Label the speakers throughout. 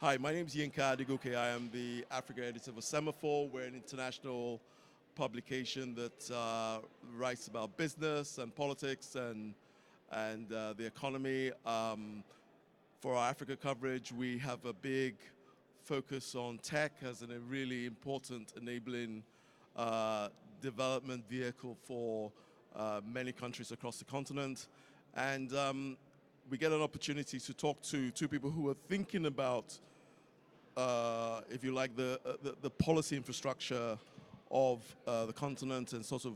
Speaker 1: Hi, my name is Yinka Adegoke. I am the Africa editor of Semaphore. We're an international publication that writes about business and politics and the economy. For our Africa coverage, we have a big focus on tech as a really important enabling development vehicle for many countries across the continent. And we get an opportunity to talk to two people who are thinking about if you like, the policy infrastructure of the continent and sort of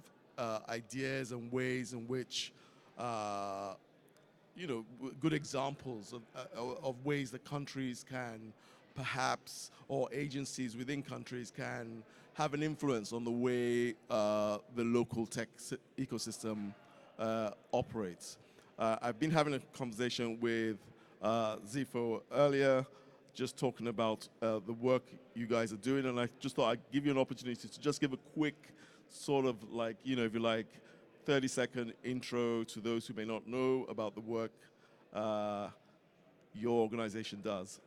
Speaker 1: ideas and ways in which, good examples of ways that countries can perhaps, or agencies within countries can have an influence on the way the local tech ecosystem operates. I've been having a conversation with Zifo earlier, just talking about the work you guys are doing, and I just thought I'd give you an opportunity to just give a quick sort of like, if you like, 30-second intro to those who may not know about the work your organization does.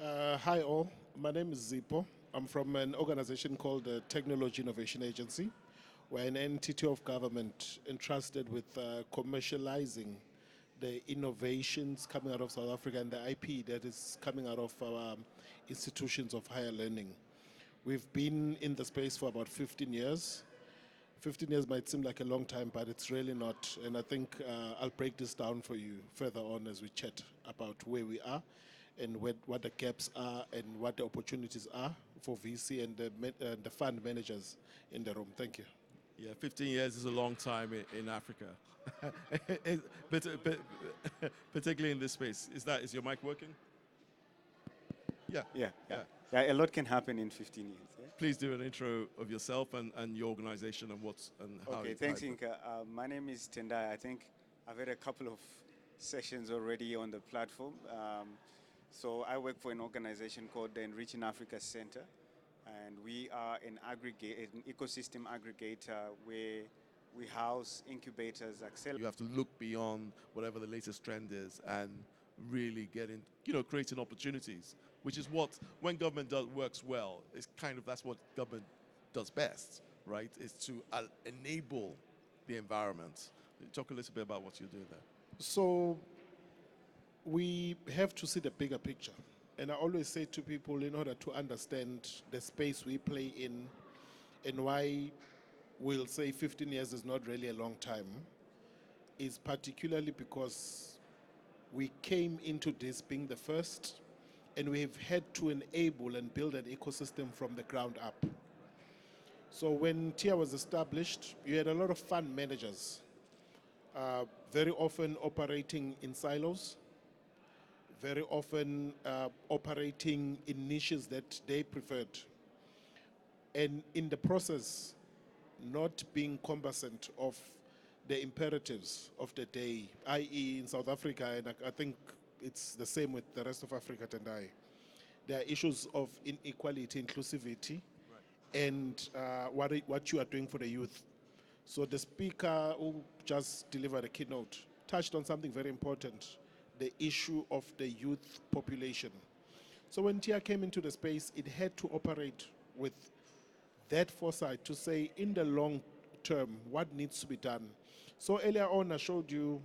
Speaker 2: Hi all, my name is Zipo. I'm from an organization called the Technology Innovation Agency. We're an entity of government entrusted with commercializing the innovations coming out of South Africa and the IP that is coming out of our institutions of higher learning. We've been in the space for about 15 years. 15 years might seem like a long time, but it's really not. And I think I'll break this down for you further on as we chat about where we are and what the gaps are and what the opportunities are for VC and the fund managers in the room. Thank you.
Speaker 1: Yeah, 15 years is a long time in Africa, particularly in this space. Is your mic working? Yeah.
Speaker 3: Yeah, a lot can happen in 15 years. Yeah?
Speaker 1: Please do an intro of yourself and your organization and how.
Speaker 3: Okay, thanks, Inka. My name is Tendai. I think I've had a couple of sessions already on the platform. So I work for an organization called the Enriching Africa Center, and we are an ecosystem aggregator where we house incubators,
Speaker 1: You have to look beyond whatever the latest trend is and really get in, creating opportunities, which is what, when government works well, that's what government does best, right? Is to enable the environment. Talk a little bit about what you're doing there.
Speaker 2: So we have to see the bigger picture. And I always say to people, in order to understand the space we play in and why we'll say 15 years is not really a long time, is particularly because we came into this being the first, and we've had to enable and build an ecosystem from the ground up. So when TIA was established, you had a lot of fund managers, very often operating in silos, very often operating in niches that they preferred. And in the process, not being cognizant of the imperatives of the day, i.e. in South Africa, and I think it's the same with the rest of Africa, Tendai. There are issues of inequality, inclusivity, right, and what you are doing for the youth. So the speaker who just delivered a keynote touched on something very important, the issue of the youth population. So when TIA came into the space, it had to operate with that foresight to say, in the long term, what needs to be done. So earlier on, I showed you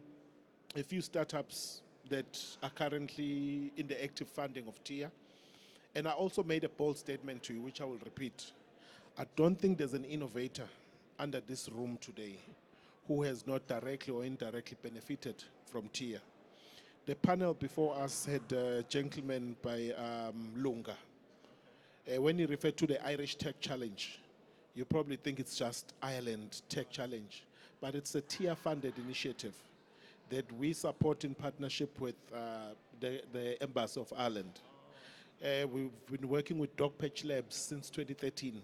Speaker 2: a few startups that are currently in the active funding of TIA. And I also made a bold statement to you, which I will repeat. I don't think there's an innovator under this room today who has not directly or indirectly benefited from TIA. The panel before us had a gentleman by Lunga. When he referred to the Irish Tech Challenge, you probably think it's just Ireland Tech Challenge, but it's a TIA-funded initiative that we support in partnership with the Embassy of Ireland. We've been working with Dogpatch Labs since 2013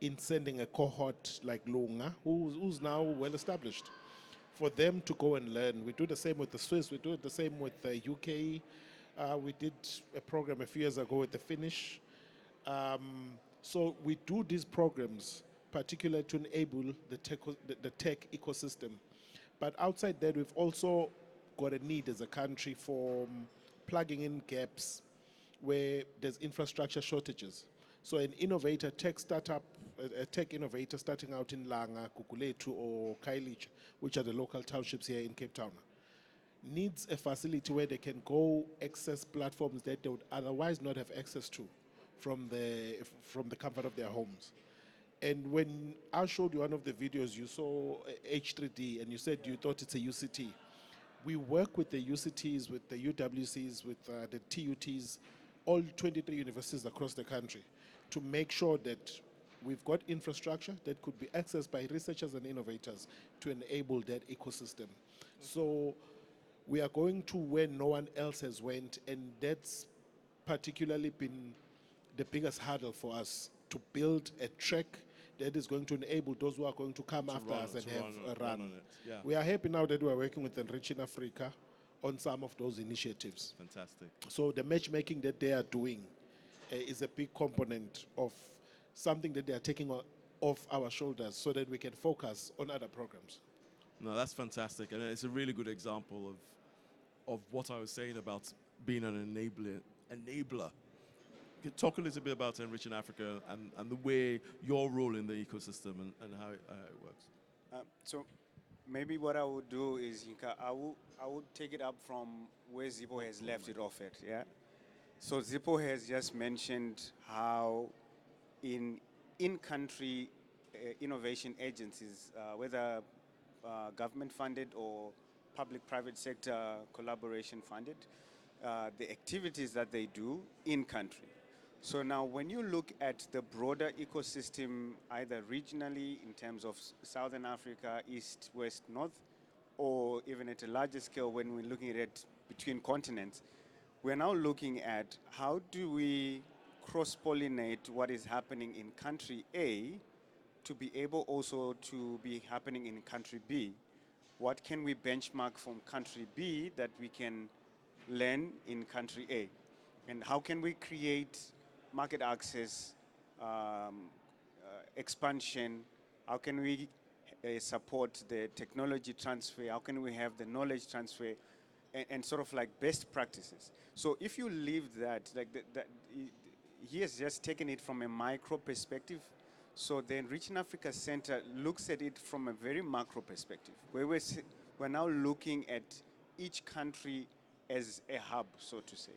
Speaker 2: in sending a cohort like Lunga, who's now well established, for them to go and learn. We do the same with the Swiss, we do the same with the UK. We did a program a few years ago with the Finnish. So we do these programs, particularly to enable the tech ecosystem. But outside that, we've also got a need as a country for plugging in gaps where there's infrastructure shortages. So an innovator, tech startup, a tech innovator starting out in Langa, Kukuletu, or Khayelitsha, which are the local townships here in Cape Town, needs a facility where they can go access platforms that they would otherwise not have access to from the comfort of their homes. And when I showed you one of the videos, you saw H3D and you said you thought it's a UCT. We work with the UCTs, with the UWCs, with the TUTs, all 23 universities across the country to make sure that we've got infrastructure that could be accessed by researchers and innovators to enable that ecosystem. So we are going to where no one else has went, and that's particularly been the biggest hurdle for us, to build a track that is going to enable those who are going to come after us and have a run.
Speaker 1: on it. Yeah.
Speaker 2: We are happy now that we are working with Enriching Africa on some of those initiatives.
Speaker 1: Fantastic.
Speaker 2: So the matchmaking that they are doing is a big component of something that they are taking off our shoulders so that we can focus on other programs.
Speaker 1: No, that's fantastic, and it's a really good example of what I was saying about being an enabler. Talk a little bit about Enriching Africa and the way your role in the ecosystem and how it works.
Speaker 3: So maybe what I would do is, Yinka, I would take it up from where Zippo has left it off at, yeah? So Zippo has just mentioned how in-country innovation agencies, whether government funded or public-private sector collaboration funded, the activities that they do in-country. So now when you look at the broader ecosystem, either regionally in terms of Southern Africa, East, West, North, or even at a larger scale when we're looking at it between continents, we're now looking at how do we cross-pollinate what is happening in country A to be able also to be happening in country B. What can we benchmark from country B that we can learn in country A? And how can we create market access, expansion? How can we support the technology transfer? How can we have the knowledge transfer and sort of like best practices? So if you leave that, like he has just taken it from a micro perspective. So the Enriching Africa Center looks at it from a very macro perspective, where we're now looking at each country as a hub, so to say.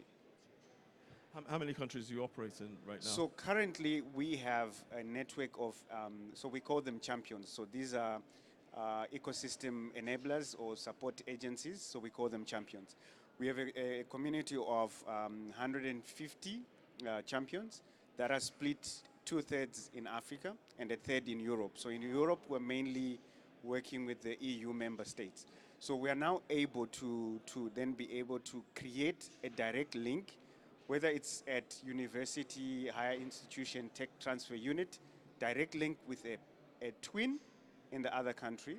Speaker 1: How many countries do you operate in right now?
Speaker 3: So currently we have a network of, so we call them champions. So these are ecosystem enablers or support agencies, so we call them champions. We have a community of 150 champions that are split 2/3 in Africa and a third in Europe. So in Europe, we're mainly working with the EU member states. So we are now able to then be able to create a direct link, whether it's at university, higher institution, tech transfer unit, direct link with a twin in the other country.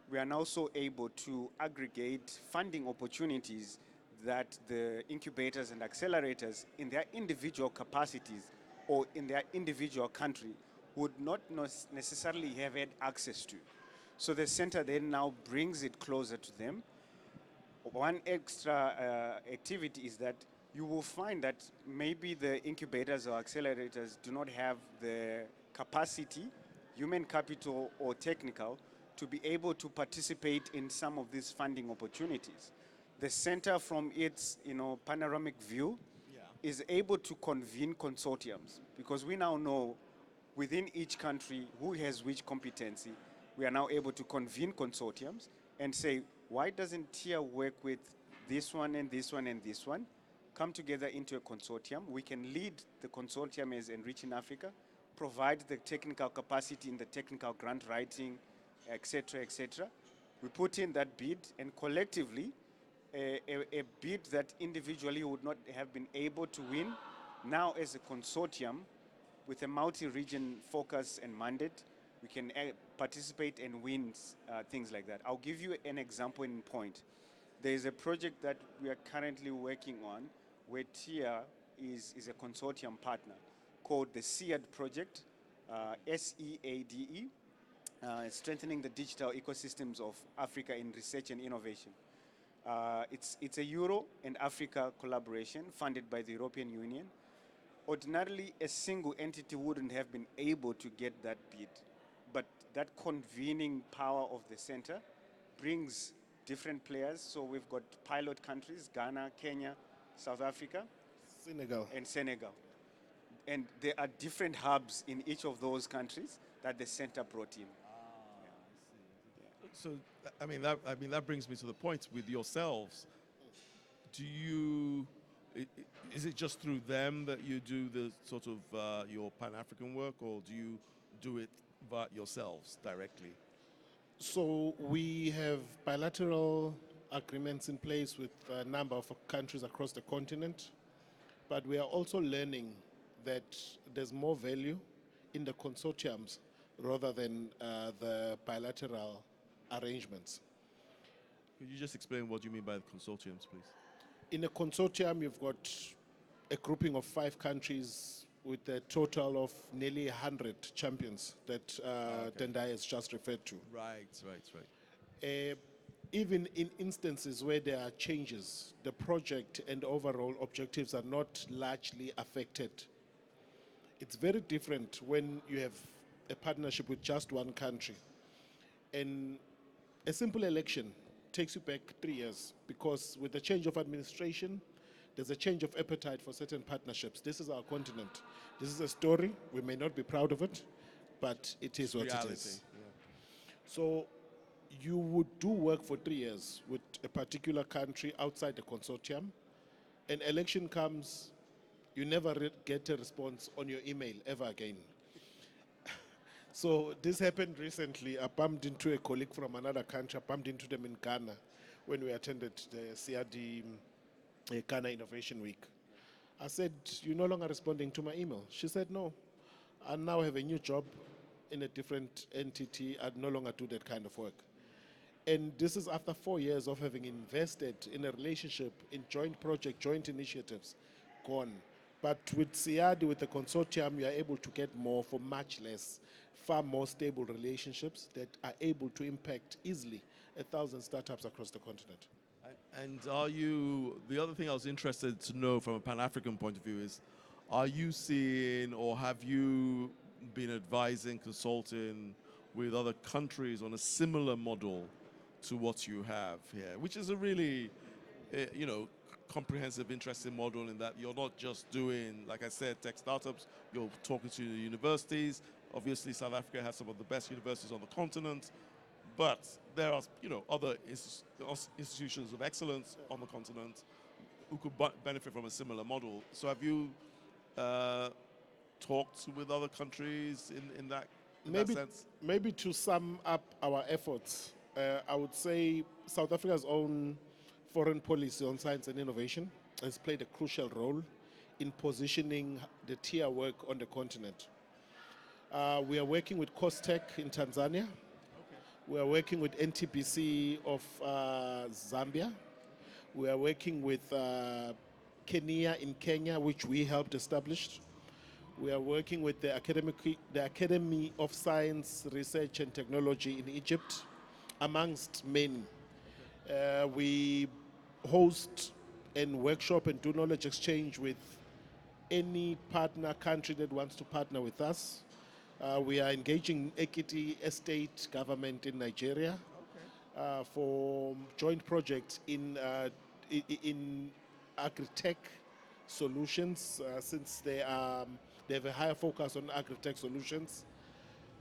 Speaker 3: We are now so able to aggregate funding opportunities that the incubators and accelerators in their individual capacities or in their individual country would not necessarily have had access to. So the center then now brings it closer to them. One extra activity is that you will find that maybe the incubators or accelerators do not have the capacity, human capital or technical, to be able to participate in some of these funding opportunities. The center, from its panoramic view, is able to convene consortiums, because we now know within each country who has which competency. We are now able to convene consortiums and say, why doesn't TIA work with this one and this one and this one? Come together into a consortium. We can lead the consortium as Enriching Africa, provide the technical capacity in the technical grant writing, etc., etc. We put in that bid, and collectively, a bid that individually would not have been able to win, now as a consortium with a multi-region focus and mandate, we can participate and win things like that. I'll give you an example in point. There is a project that we are currently working on where TIA is a consortium partner called the SEAD project, SEADE, strengthening the digital ecosystems of Africa in research and innovation. It's a Euro and Africa collaboration funded by the European Union. Ordinarily, a single entity wouldn't have been able to get that bid, but that convening power of the center brings different players. So we've got pilot countries, Ghana, Kenya, South Africa,
Speaker 2: Senegal.
Speaker 3: and Senegal. And there are different hubs in each of those countries that the center brought in.
Speaker 1: So, that brings me to the point with yourselves. Do you, is it just through them that you do the sort of your Pan-African work, or do you do it by yourselves directly?
Speaker 2: So we have bilateral agreements in place with a number of countries across the continent, but we are also learning that there's more value in the consortiums rather than the bilateral arrangements.
Speaker 1: Could you just explain what you mean by the consortiums, please?
Speaker 2: In a consortium, you've got a grouping of 5 countries with a total of nearly 100 champions that Tendai has just referred to.
Speaker 1: Right.
Speaker 2: Even in instances where there are changes, the project and overall objectives are not largely affected. It's very different when you have a partnership with just one country. And a simple election takes you back 3 years because with the change of administration, there's a change of appetite for certain partnerships. This is our continent. This is a story. We may not be proud of it, but it is what
Speaker 1: Reality.
Speaker 2: it is. So you would do work for 3 years with a particular country outside the consortium. An election comes, you never get a response on your email ever again. So this happened recently. I bumped into a colleague from another country. I bumped into them in Ghana when we attended the CRD Ghana Innovation Week. I said, "You're no longer responding to my email." She said, "No, I now have a new job in a different entity. I no longer do that kind of work." And this is after 4 years of having invested in a relationship, in joint project, joint initiatives, gone. But with CIAD, with the consortium, you are able to get more for much less, far more stable relationships that are able to impact easily 1,000 startups across the continent.
Speaker 1: And are you, the other thing I was interested to know from a Pan-African point of view is, are you seeing or have you been advising, consulting with other countries on a similar model to what you have here, which is a really, comprehensive, interesting model in that you're not just doing, like I said, tech startups, you're talking to the universities. Obviously, South Africa has some of the best universities on the continent, but there are, other institutions of excellence on the continent who could benefit from a similar model. So have you talked with other countries in that sense?
Speaker 2: Maybe to sum up our efforts, I would say South Africa's own foreign policy on science and innovation has played a crucial role in positioning the tier work on the continent. We are working with Costech in Tanzania. We are working with NTBC of Zambia. We are working with Kenya in Kenya, which we helped establish. We are working with the Academy of Science, Research and Technology in Egypt, amongst many. We host and workshop and do knowledge exchange with any partner country that wants to partner with us. We are engaging Ekiti Estate Government in Nigeria for joint projects in agri-tech solutions, since they have a higher focus on agri-tech solutions.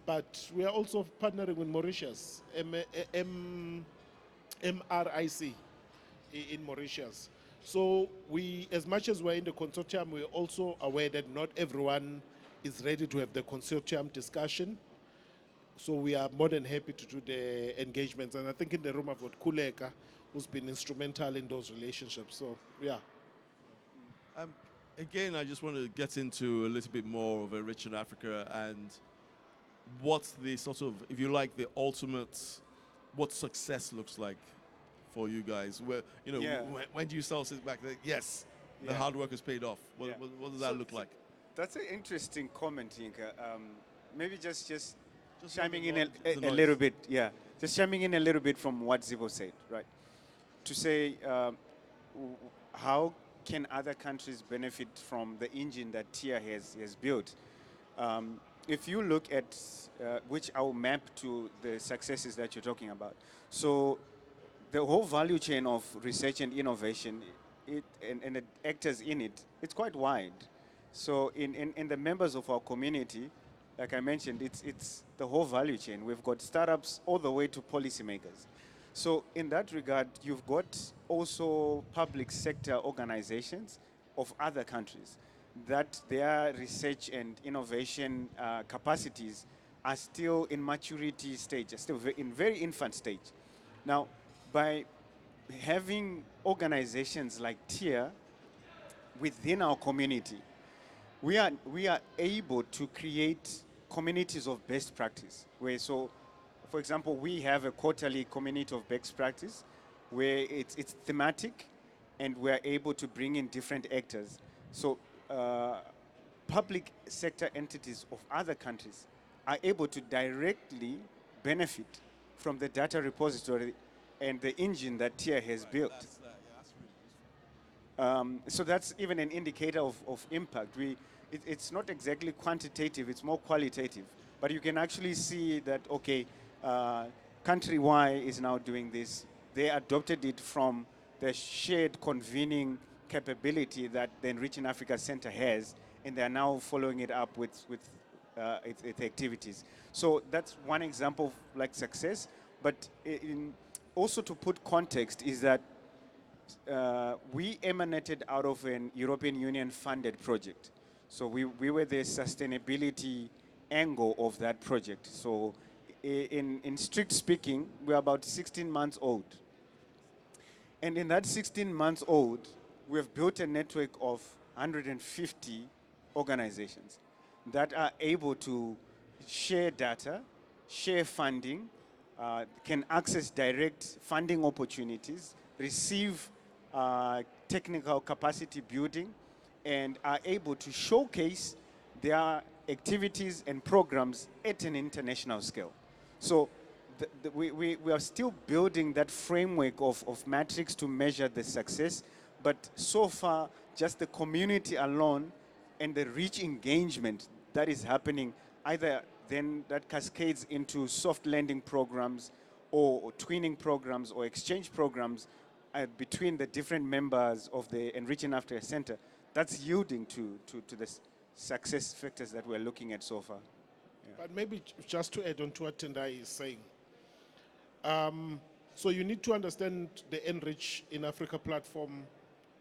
Speaker 2: But we are also partnering with Mauritius, MRIC in Mauritius. So we, as much as we're in the consortium, we're also aware that not everyone is ready to have the consortium discussion. So we are more than happy to do the engagements. And I think in the room I've got Kuleka, who's been instrumental in those relationships. So, yeah.
Speaker 1: Again, I just want to get into a little bit more of a Rich in Africa and what's the sort of, if you like, the ultimate, what success looks like for you guys. Where, when do you start to sit back that, yes, the hard work has paid off? What does that look like?
Speaker 3: That's an interesting comment, Yinka. Maybe just chiming in a
Speaker 1: noise.
Speaker 3: little bit, Just chiming in a little bit from what Zivo said, right? to say how can other countries benefit from the engine that TIA has built. If you look at, which I'll map to the successes that you're talking about. So the whole value chain of research and innovation and the actors in it, it's quite wide. So in the members of our community, like I mentioned, it's the whole value chain. We've got startups all the way to policymakers. So in that regard, you've got also public sector organizations of other countries that their research and innovation capacities are still in maturity stage, are still in very infant stage. Now, by having organizations like TIA within our community, we are able to create communities of best practice. So, for example, we have a quarterly community of best practice where it's thematic, and we're able to bring in different actors. So public sector entities of other countries are able to directly benefit from the data repository and the engine that TIA has built.
Speaker 1: That's really useful.
Speaker 3: So that's even an indicator of impact. It's not exactly quantitative, it's more qualitative. But you can actually see that, okay, country Y is now doing this. They adopted it from the shared convening capability that the Enriching Africa Center has, and they are now following it up with its activities. So that's one example of like success. But also to put context is that we emanated out of an European Union funded project. So we were the sustainability angle of that project. So in strict speaking, we're about 16 months old. And in that 16 months old, we have built a network of 150 organizations that are able to share data, share funding, can access direct funding opportunities, receive technical capacity building, and are able to showcase their activities and programs at an international scale. So we are still building that framework of metrics to measure the success, but so far, just the community alone and the rich engagement that is happening, either then that cascades into soft lending programs or twinning programs or exchange programs between the different members of the Enriching Africa Center, that's yielding to the success factors that we're looking at so far. Yeah.
Speaker 2: But maybe just to add on to what Tendai is saying. So you need to understand the Enrich in Africa platform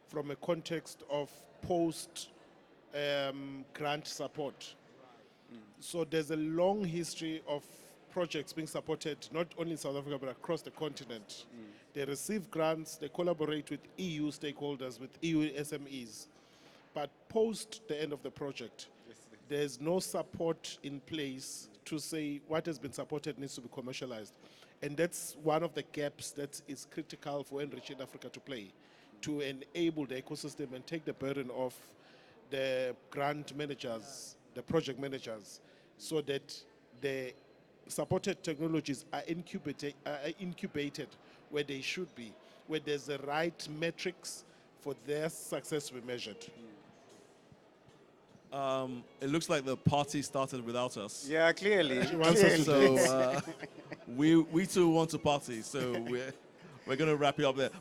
Speaker 2: from a context of post grant support. So there's a long history of projects being supported, not only in South Africa, but across the continent. They receive grants, they collaborate with EU stakeholders, with EU SMEs. But post the end of the project, there's no support in place to say what has been supported needs to be commercialized. And that's one of the gaps that is critical for Enriching Africa to play, to enable the ecosystem and take the burden off the grant managers, the project managers, so that the supported technologies are incubated where they should be, where there's the right metrics for their success to be measured.
Speaker 1: It looks like the party started without us.
Speaker 3: Yeah, clearly.
Speaker 1: So we too want to party. So we're going to wrap it up there.